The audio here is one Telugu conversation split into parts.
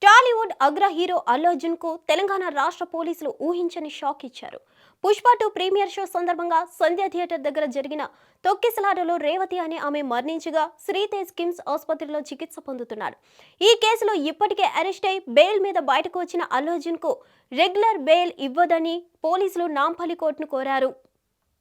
టాలీవుడ్ అగ్ర హీరో అల్లు అర్జున్ కు తెలంగాణ రాష్ట్ర పోలీసులు ఊహించని షాక్ ఇచ్చారు. పుష్ప 2 ప్రీమియర్ షో సందర్భంగా సంధ్య థియేటర్ దగ్గర జరిగిన తొక్కిసలాటలో రేవతి అనే ఆమె మరణించగా శ్రీతేజ్ కిమ్స్ ఆసుపత్రిలో చికిత్స పొందుతున్నాడు. ఈ కేసులో ఇప్పటికే అరెస్ట్ అయి బెయిల్ మీద బయటకు వచ్చిన అల్లు అర్జున్ కు రెగ్యులర్ బెయిల్ ఇవ్వదని పోలీసులు నాంపల్లి కోర్టును కోరారు.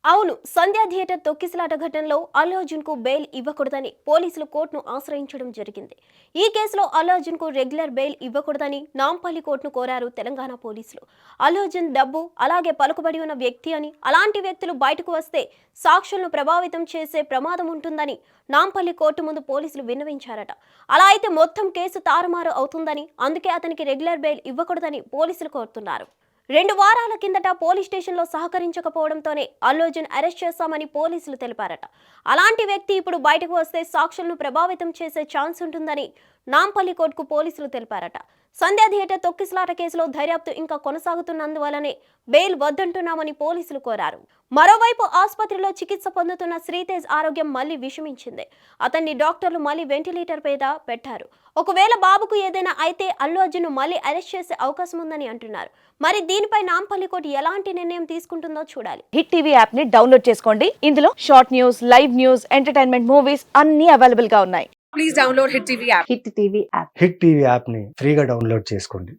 అవును, సంధ్య థియేటర్ తొక్కిసలాట ఘటనలో అల్లు అర్జున్ కు బెయిల్ ఇవ్వకూడదని పోలీసులు కోర్టును ఆశ్రయించడం జరిగింది. ఈ కేసులో అల్లు అర్జున్ కు రెగ్యులర్ బెయిల్ ఇవ్వకూడదని నాంపల్లి కోర్టును కోరారు తెలంగాణ పోలీసులు. అల్లు అర్జున్ డబ్బు అలాగే పలుకుబడి ఉన్న వ్యక్తి అని, అలాంటి వ్యక్తులు బయటకు వస్తే సాక్షులను ప్రభావితం చేసే ప్రమాదం ఉంటుందని నాంపల్లి కోర్టు ముందు పోలీసులు విన్నవించారట. అలా అయితే మొత్తం కేసు తారుమారు అవుతుందని, అందుకే అతనికి రెగ్యులర్ బెయిల్ ఇవ్వకూడదని పోలీసులు కోరుతున్నారు. 2 వారాల కిందట పోలీస్ స్టేషన్లో సహకరించకపోవడంతోనే అల్లు అర్జున్ అరెస్ట్ చేశామని పోలీసులు తెలిపారట. అలాంటి వ్యక్తి ఇప్పుడు బయటకు వస్తే సాక్షులను ప్రభావితం చేసే ఛాన్స్ ఉంటుందని నాంపల్లి కోర్టుకు పోలీసులు తెలిపారట. సంధ్య థియేటర్ తొక్కిసలాట కేసులో దర్యాప్తు ఇంకా కొనసాగుతున్నందువల్లనే బెయిల్ వద్దంటున్నామని పోలీసులు కోరారు. మరోవైపు ఆసుపత్రిలో చికిత్స పొందుతున్న శ్రీతేజ్ ఆరోగ్యం మళ్లీ విషమించింది. అతన్ని డాక్టర్లు మళ్లీ వెంటిలేటర్ మీద పెట్టారు. ఒకవేళ బాబుకు ఏదైనా అయితే అల్లు అర్జున్ మళ్లీ అరెస్ట్ చేసే అవకాశం ఉందని అంటున్నారు. మరి దీనిపై నాంపల్లి కోర్టు ఎలాంటి నిర్ణయం తీసుకుంటుందో చూడాలి. హిట్ టీవీ యాప్ ని డౌన్లోడ్ చేసుకోండి. ఇందులో short news, live news, entertainment movies అన్ని అవైలబుల్ గా ఉన్నాయి. Please download Hit TV app. Hit TV app hit TV యాప్ని ఫ్రీగా డౌన్లోడ్ చేసుకోండి.